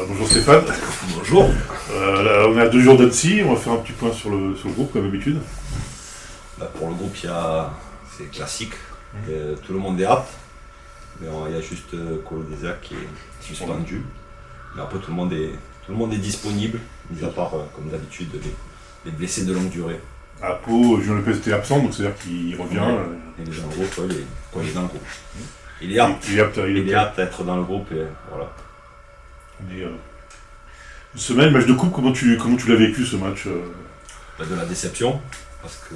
Bonjour Stéphane. Bonjour. Là, on est à 2 jours d'Annecy, on va faire un petit point sur le groupe comme d'habitude. Pour le groupe, c'est classique, tout le monde est apte, mais il y a juste Colodesia qui est suspendu. Mais après tout le monde est disponible, mis à part comme d'habitude les blessés de longue durée. À Pau, Julien Lopez était absent, donc c'est-à-dire qu'il revient. Il est dans le groupe, il est dans le groupe. Il est apte à être dans le groupe et voilà. Une semaine, match de coupe, comment tu l'as vécu ce match De la déception, parce que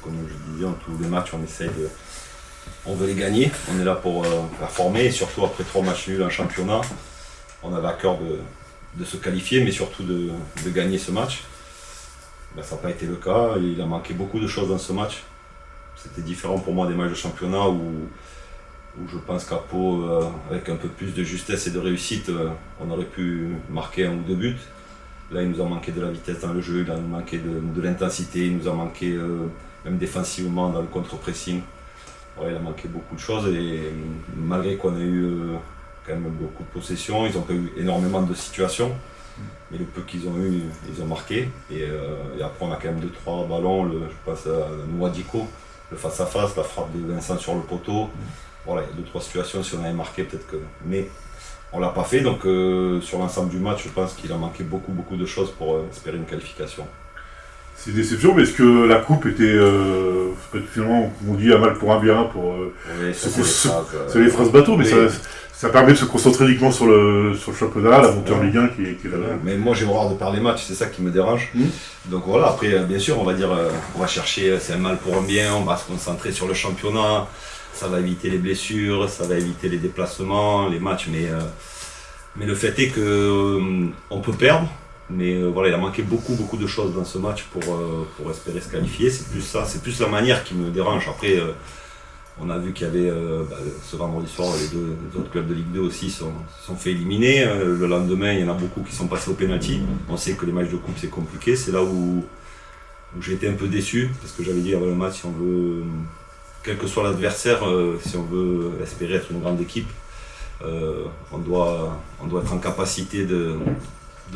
comme je disais, tous les matchs on veut les gagner, on est là pour performer, et surtout après 3 matchs nuls en championnat, on avait à cœur de se qualifier, mais surtout de gagner ce match. Ça n'a pas été le cas, il a manqué beaucoup de choses dans ce match. C'était différent pour moi des matchs de championnat où je pense qu'à Pau, avec un peu plus de justesse et de réussite, on aurait pu marquer 1 ou 2 buts. Là, il nous a manqué de la vitesse dans le jeu, il nous a manqué de l'intensité, il nous a manqué même défensivement dans le contre-pressing. Ouais, il a manqué beaucoup de choses et malgré qu'on a eu quand même beaucoup de possession, ils n'ont pas eu énormément de situations. Mais le peu qu'ils ont eu, ils ont marqué. Et après, on a quand même 2-3 ballons. Je passe à Nouadiko, le face-à-face, la frappe de Vincent sur le poteau. Voilà, il y a 2-3 situations, si on avait marqué, peut-être que. Mais on ne l'a pas fait. Donc, sur l'ensemble du match, je pense qu'il a manqué beaucoup de choses pour espérer une qualification. C'est une déception, mais est-ce que la coupe était finalement, comme on dit, un mal pour un bien Oui, c'est les phrases bateau, mais oui. Ça permet de se concentrer uniquement sur le championnat, la montée en Ligue 1 qui est là. Mais moi j'ai horreur de perdre les matchs, c'est ça qui me dérange. Donc voilà, après bien sûr on va chercher, c'est un mal pour un bien, on va se concentrer sur le championnat, ça va éviter les blessures, ça va éviter les déplacements, les matchs, mais le fait est qu'on peut perdre, mais voilà, il a manqué beaucoup de choses dans ce match pour espérer se qualifier, c'est plus ça, c'est plus la manière qui me dérange. Après on a vu qu'il y avait, ce vendredi soir, les 2 autres clubs de Ligue 2 aussi sont fait éliminer. Le lendemain, il y en a beaucoup qui sont passés au pénalty. On sait que les matchs de coupe, c'est compliqué. C'est là où j'ai été un peu déçu, parce que j'avais dit avant le match, si on veut, quel que soit l'adversaire, si on veut espérer être une grande équipe, on doit être en capacité de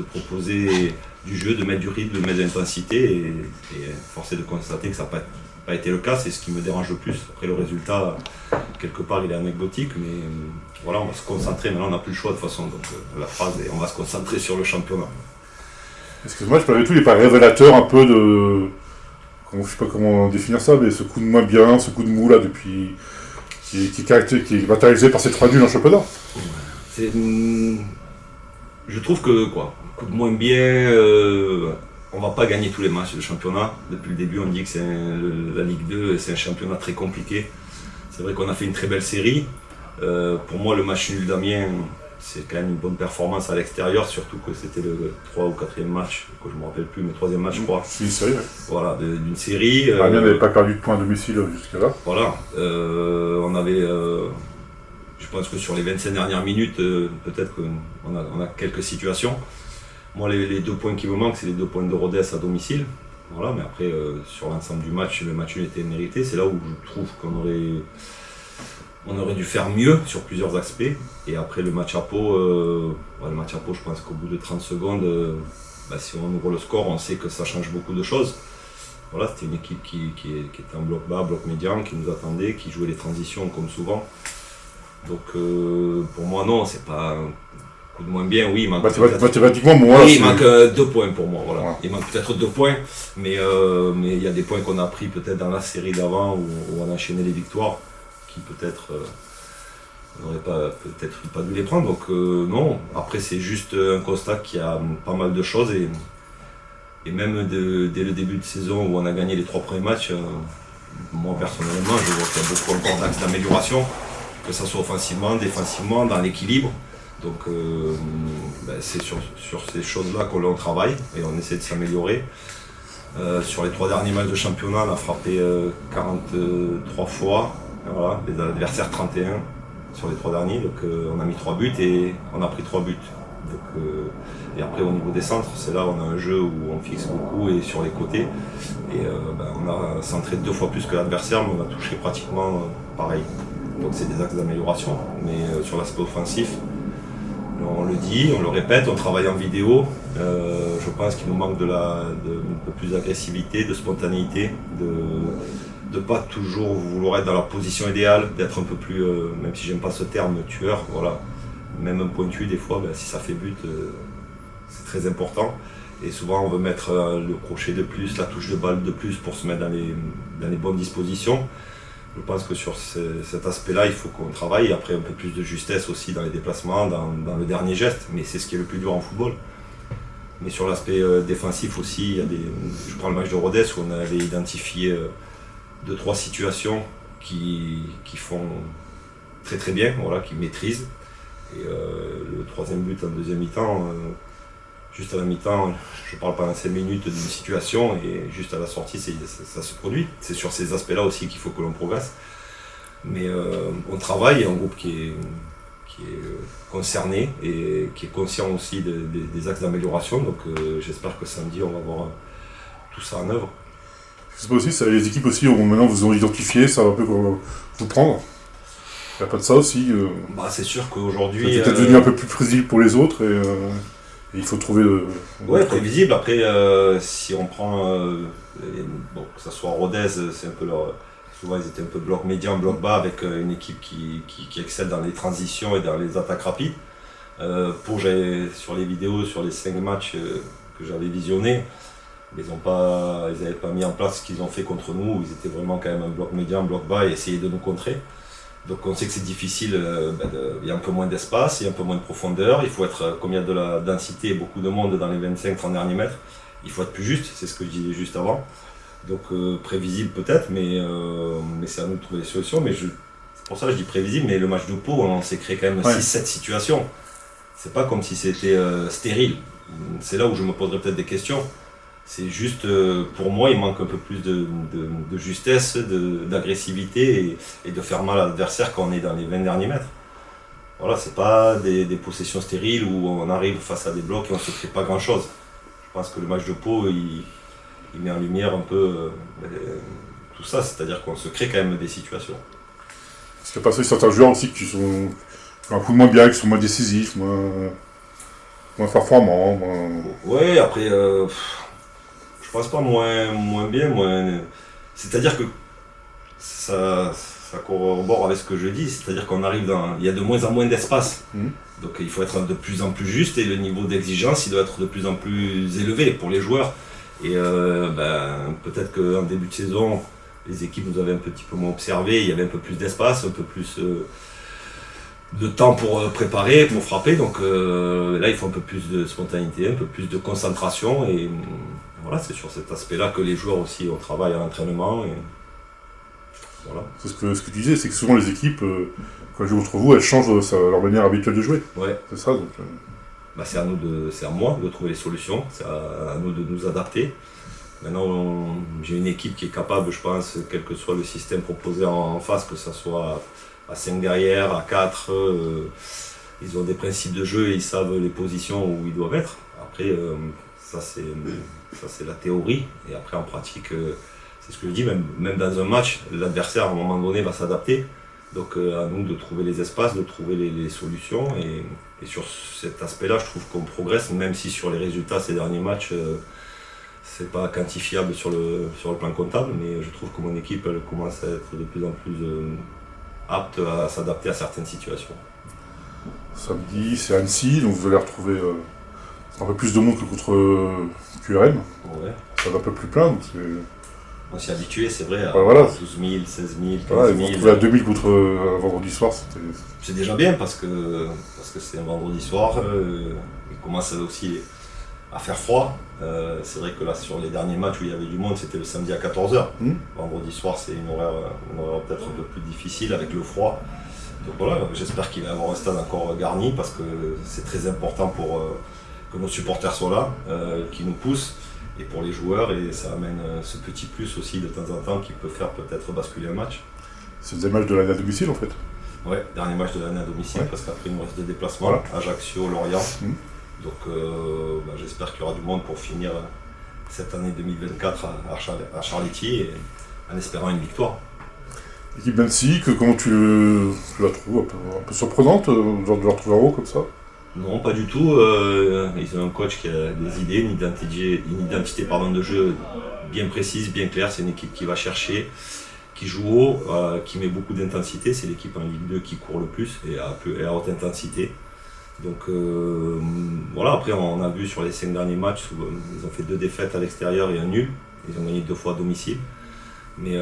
proposer du jeu, de mettre du rythme, de mettre de l'intensité. Et force est de constater que ça n'a pas été le cas, c'est ce qui me dérange le plus. Après le résultat, quelque part, il est anecdotique, mais voilà, on va se concentrer. Maintenant, on n'a plus le choix de toute façon. Donc la phrase est on va se concentrer sur le championnat. Excuse-moi, malgré tout, il n'est pas révélateur un peu de. Je ne sais pas comment définir ça, mais ce coup de moins bien, ce coup de mou là, depuis. qui est matérialisé par ces 3 nuls en championnat. Je trouve que coup de moins bien. On ne va pas gagner tous les matchs de championnat. Depuis le début, on dit que la Ligue 2, c'est un championnat très compliqué. C'est vrai qu'on a fait une très belle série. Pour moi, le match nul d'Amiens, c'est quand même une bonne performance à l'extérieur, surtout que c'était le 3 ou 4e match, que je ne me rappelle plus, mais 3e match, je crois. C'est une série, ouais. Voilà, d'une série. Amiens n'avait pas perdu de points à domicile jusqu'à là. Voilà. On avait. Je pense que sur les 25 dernières minutes, peut-être qu'on a quelques situations. Moi, les 2 points qui me manquent, c'est les 2 points de Rodez à domicile. Voilà, mais après, sur l'ensemble du match, le match était mérité. C'est là où je trouve qu'on aurait dû faire mieux sur plusieurs aspects. Et après, le match à Pau, je pense qu'au bout de 30 secondes, si on ouvre le score, on sait que ça change beaucoup de choses. Voilà, c'était une équipe qui était en bloc bas, bloc médian, qui nous attendait, qui jouait les transitions comme souvent. Donc, pour moi, non, c'est pas de moins bien, oui, il manque mathématiquement, moi, oui, il manque 2 points pour moi, voilà. Ouais. Il manque peut-être 2 points, mais il y a des points qu'on a pris peut-être dans la série d'avant où on a enchaîné les victoires qui peut-être on n'aurait pas dû les prendre, donc non, après c'est juste un constat qu'il y a pas mal de choses et même dès le début de saison où on a gagné les 3 premiers matchs, moi personnellement je vois qu'il y a beaucoup encore d'axes d'amélioration, que ce soit offensivement, défensivement, dans l'équilibre. Donc c'est sur ces choses-là qu'on travaille et on essaie de s'améliorer. Sur les 3 derniers matchs de championnat, on a frappé 43 fois, voilà, les adversaires 31 sur les 3 derniers. Donc on a mis 3 buts et on a pris 3 buts. Donc, et après au niveau des centres, c'est là où on a un jeu où on fixe beaucoup et sur les côtés. Et on a centré 2 fois plus que l'adversaire, mais on a touché pratiquement pareil. Donc c'est des axes d'amélioration. Mais sur l'aspect offensif, On le dit, on le répète, on travaille en vidéo. Je pense qu'il nous manque un peu plus d'agressivité, de spontanéité, de pas toujours vouloir être dans la position idéale, d'être un peu plus, même si j'aime pas ce terme, tueur, voilà. Même un pointu, des fois, si ça fait but, c'est très important. Et souvent, on veut mettre le crochet de plus, la touche de balle de plus pour se mettre dans les bonnes dispositions. Je pense que sur cet aspect-là, il faut qu'on travaille. Et après, un peu plus de justesse aussi dans les déplacements, dans le dernier geste. Mais c'est ce qui est le plus dur en football. Mais sur l'aspect défensif aussi, je prends le match de Rodez où on avait identifié 2-3 situations qui font très très bien, voilà, qui maîtrisent. Et le troisième but en deuxième mi-temps, juste à la mi-temps, je parle pendant 5 minutes d'une situation et juste à la sortie, ça se produit. C'est sur ces aspects-là aussi qu'il faut que l'on progresse. Mais on travaille, un groupe qui est concerné et qui est conscient aussi des axes d'amélioration. Donc j'espère que samedi, on va voir tout ça en œuvre. Je sais pas aussi, les équipes aussi, maintenant vous ont identifié, ça va un peu vous prendre. Il n'y a pas de ça aussi. C'est sûr qu'aujourd'hui. C'est peut-être devenu un peu plus prévisible pour les autres et il faut trouver. Ouais, prévisible. Après, si on prend. Que ce soit Rodez, c'est un peu leur. Souvent, ils étaient un peu bloc médian, bloc bas, avec une équipe qui excelle dans les transitions et dans les attaques rapides. Sur les vidéos, sur les 5 matchs que j'avais visionnés, ils n'avaient pas mis en place ce qu'ils ont fait contre nous, où ils étaient vraiment quand même un bloc médian, bloc bas et essayaient de nous contrer. Donc on sait que c'est difficile, il y a un peu moins d'espace, il y a un peu moins de profondeur, il faut être, comme il y a de la densité et beaucoup de monde dans les 25-30 derniers mètres, il faut être plus juste, c'est ce que je disais juste avant. Donc prévisible peut-être, mais c'est à nous de trouver des solutions. C'est pour ça que je dis prévisible, mais le match de Pau, on s'est créé quand même 6-7 situations. C'est pas comme si c'était stérile. C'est là où je me poserais peut-être des questions. C'est juste, pour moi, il manque un peu plus de justesse, d'agressivité et de faire mal à l'adversaire quand on est dans les 20 derniers mètres. Voilà, c'est pas des possessions stériles où on arrive face à des blocs et on ne se crée pas grand-chose. Je pense que le match de Pau, il met en lumière un peu tout ça, c'est-à-dire qu'on se crée quand même des situations. Parce qu'il y a pas certains joueurs aussi qui ont un coup de moins bien, qui sont moins décisifs, moins performants. Ouais, après, je pense pas moins bien, c'est-à-dire que ça corrobore avec ce que je dis, c'est-à-dire qu'on arrive il y a de moins en moins d'espace. Donc il faut être de plus en plus juste et le niveau d'exigence, il doit être de plus en plus élevé pour les joueurs. Et peut-être qu'en début de saison, les équipes nous avaient un petit peu moins observé, il y avait un peu plus d'espace, un peu plus de temps pour préparer, pour frapper. Donc là, il faut un peu plus de spontanéité, un peu plus de concentration. Et voilà, c'est sur cet aspect-là que les joueurs aussi, on travaille à l'entraînement. Et voilà. C'est ce que tu disais, c'est que souvent les équipes, quand elles jouent contre vous, elles changent leur manière habituelle de jouer. Ouais. C'est ça, donc. C'est à moi de trouver les solutions, c'est à nous de nous adapter. Maintenant, j'ai une équipe qui est capable, je pense, quel que soit le système proposé en face, que ce soit à 5 derrière, à 4, ils ont des principes de jeu et ils savent les positions où ils doivent être. Après, ça c'est la théorie, et après en pratique, c'est ce que je dis, même dans un match, l'adversaire à un moment donné va s'adapter. Donc à nous de trouver les espaces, de trouver les solutions. Et sur cet aspect-là, je trouve qu'on progresse, même si sur les résultats ces derniers matchs, c'est pas quantifiable sur le plan comptable, mais je trouve que mon équipe elle commence à être de plus en plus apte à s'adapter à certaines situations. Samedi, c'est Annecy, donc vous allez retrouver un peu plus de monde que contre QRM. Ouais. Ça va un peu plus plein, donc c'est... On s'y est habitué, c'est vrai, à 12 000, 16 000, 15 000. Voilà, vous retrouvez à 2000 contre un vendredi soir, c'est déjà bien parce que c'est un vendredi soir, il commence aussi à faire froid. C'est vrai que là, sur les derniers matchs où il y avait du monde, c'était le samedi à 14h. Vendredi soir, c'est une horaire peut-être un peu plus difficile avec le froid. Donc voilà, j'espère qu'il va y avoir un stade encore garni parce que c'est très important pour que nos supporters soient là, qui nous poussent. Et pour les joueurs, et ça amène ce petit plus aussi de temps en temps qui peut faire peut-être basculer un match. C'est le match de l'année à domicile en fait. Ouais, dernier match de l'année à domicile, parce qu'après il nous reste des déplacements, Ajaccio, Lorient. Donc j'espère qu'il y aura du monde pour finir cette année 2024 à Charléty, et en espérant une victoire. L'équipe d'Annecy, comment tu la trouves un peu surprenante, genre de la retrouver en haut comme ça? Non, pas du tout. Ils ont un coach qui a des idées, une identité de jeu bien précise, bien claire. C'est une équipe qui va chercher, qui joue haut, qui met beaucoup d'intensité. C'est l'équipe en Ligue 2 qui court le plus et à haute intensité. Donc voilà, après on a vu sur les 5 derniers matchs où ils ont fait 2 défaites à l'extérieur et un nul. Ils ont gagné 2 fois à domicile. Mais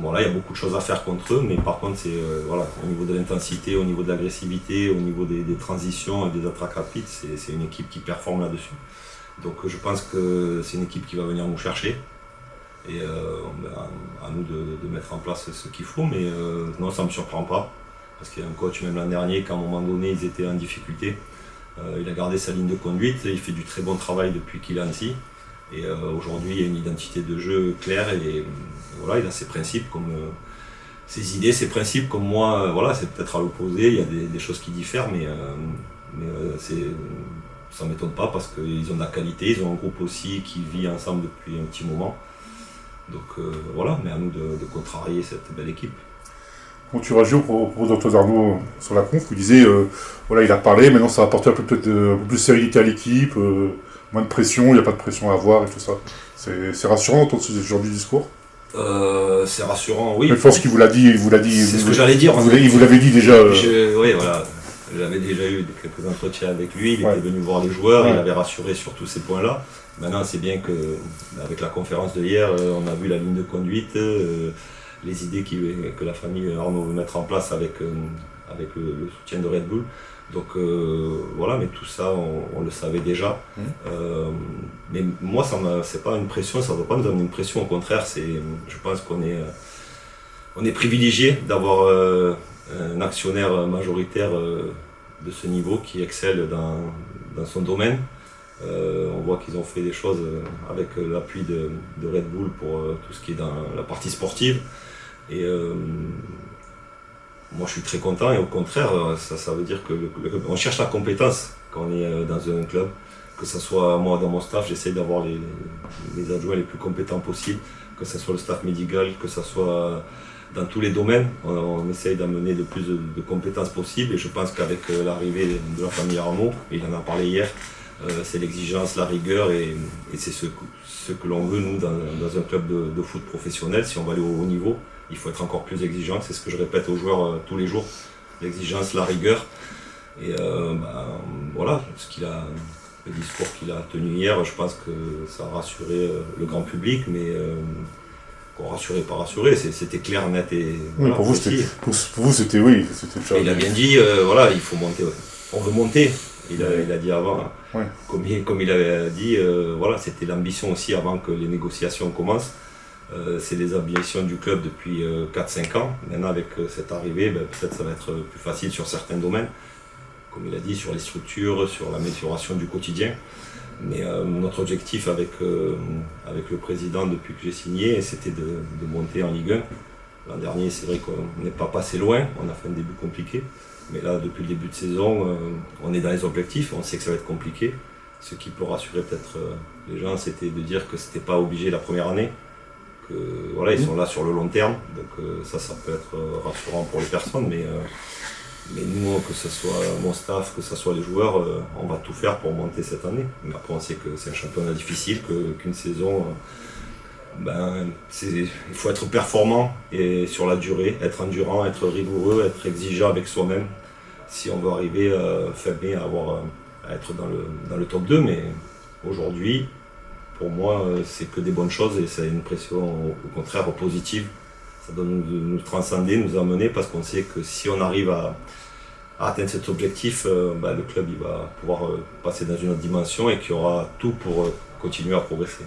voilà, il y a beaucoup de choses à faire contre eux, mais par contre c'est voilà, au niveau de l'intensité, au niveau de l'agressivité, au niveau des transitions et des attaques rapides, c'est une équipe qui performe là-dessus. Donc je pense que c'est une équipe qui va venir nous chercher et à nous de mettre en place ce qu'il faut, mais non, ça ne me surprend pas, parce qu'il y a un coach même l'an dernier, qu'à un moment donné ils étaient en difficulté, il a gardé sa ligne de conduite, il fait du très bon travail depuis qu'il est à Annecy. Et aujourd'hui, il y a une identité de jeu claire et voilà, il a ses principes, ses idées, ses principes comme moi. Voilà, c'est peut-être à l'opposé, il y a des choses qui diffèrent, mais ça ne m'étonne pas parce qu'ils ont de la qualité, ils ont un groupe aussi qui vit ensemble depuis un petit moment. Donc voilà, mais à nous de contrarier cette belle équipe. Quand tu réagis au propos d'Antoine Arnaud sur la conf, il disait voilà, il a parlé, maintenant ça va apporter un peu plus de sérénité à l'équipe. Moins de pression, il n'y a pas de pression à avoir et tout ça. C'est rassurant d'entendre ce genre de discours. C'est rassurant, oui. Je pense qu'il vous l'a dit. C'est ce que j'allais dire. Il vous l'avait dit déjà. Oui, voilà. J'avais déjà eu quelques entretiens avec lui. Il était venu voir les joueurs. Il avait rassuré sur tous ces points-là. Maintenant, c'est bien qu'avec la conférence de hier, on a vu la ligne de conduite, les idées que la famille Arnaud veut mettre en place avec le soutien de Red Bull. Donc voilà, mais tout ça, on le savait déjà. Mais moi, c'est pas une pression, ça ne doit pas nous amener une pression. Au contraire, je pense qu'on est privilégié d'avoir un actionnaire majoritaire de ce niveau qui excelle dans son domaine. On voit qu'ils ont fait des choses avec l'appui de Red Bull pour tout ce qui est dans la partie sportive. Et moi je suis très content et au contraire ça veut dire qu'on cherche la compétence quand on est dans un club, que ce soit moi dans mon staff, j'essaie d'avoir les adjoints les plus compétents possibles, que ce soit le staff médical, que ce soit dans tous les domaines, on essaye d'amener le plus de compétences possibles et je pense qu'avec l'arrivée de la famille Arnaud, il en a parlé hier, c'est l'exigence, la rigueur et c'est ce que l'on veut nous dans un club de foot professionnel. Si on va aller au haut niveau, il faut être encore plus exigeant, c'est ce que je répète aux joueurs tous les jours, l'exigence, la rigueur. Et voilà, le discours qu'il a tenu hier, je pense que ça a rassuré le grand public, mais rassuré, pas rassuré, c'était clair, net et oui, voilà, pour vous c'était oui. Il a bien dit, voilà, il faut monter, on veut monter. Il a dit avant, comme il avait dit, voilà, c'était l'ambition aussi avant que les négociations commencent. C'est les ambitions du club depuis 4-5 ans. Maintenant, avec cette arrivée, peut-être ça va être plus facile sur certains domaines, comme il a dit, sur les structures, sur l'amélioration du quotidien. Mais notre objectif avec le président depuis que j'ai signé, c'était de monter en Ligue 1. L'an dernier, c'est vrai qu'on n'est pas passé loin, on a fait un début compliqué. Mais là, depuis le début de saison, on est dans les objectifs, on sait que ça va être compliqué. Ce qui peut rassurer peut-être les gens, c'était de dire que c'était pas obligé la première année, que voilà, ils sont là sur le long terme, donc ça peut être rassurant pour les personnes, mais nous, que ce soit mon staff, que ce soit les joueurs, on va tout faire pour monter cette année. Mais après, on sait que c'est un championnat difficile, qu'une saison, il faut être performant et sur la durée, être endurant, être rigoureux, être exigeant avec soi-même, si on veut arriver fin mai à être dans le top 2. Mais aujourd'hui, pour moi, c'est que des bonnes choses et c'est une pression au contraire positive. Ça doit nous transcender, nous amener, parce qu'on sait que si on arrive à atteindre cet objectif, le club il va pouvoir passer dans une autre dimension et qu'il y aura tout pour continuer à progresser.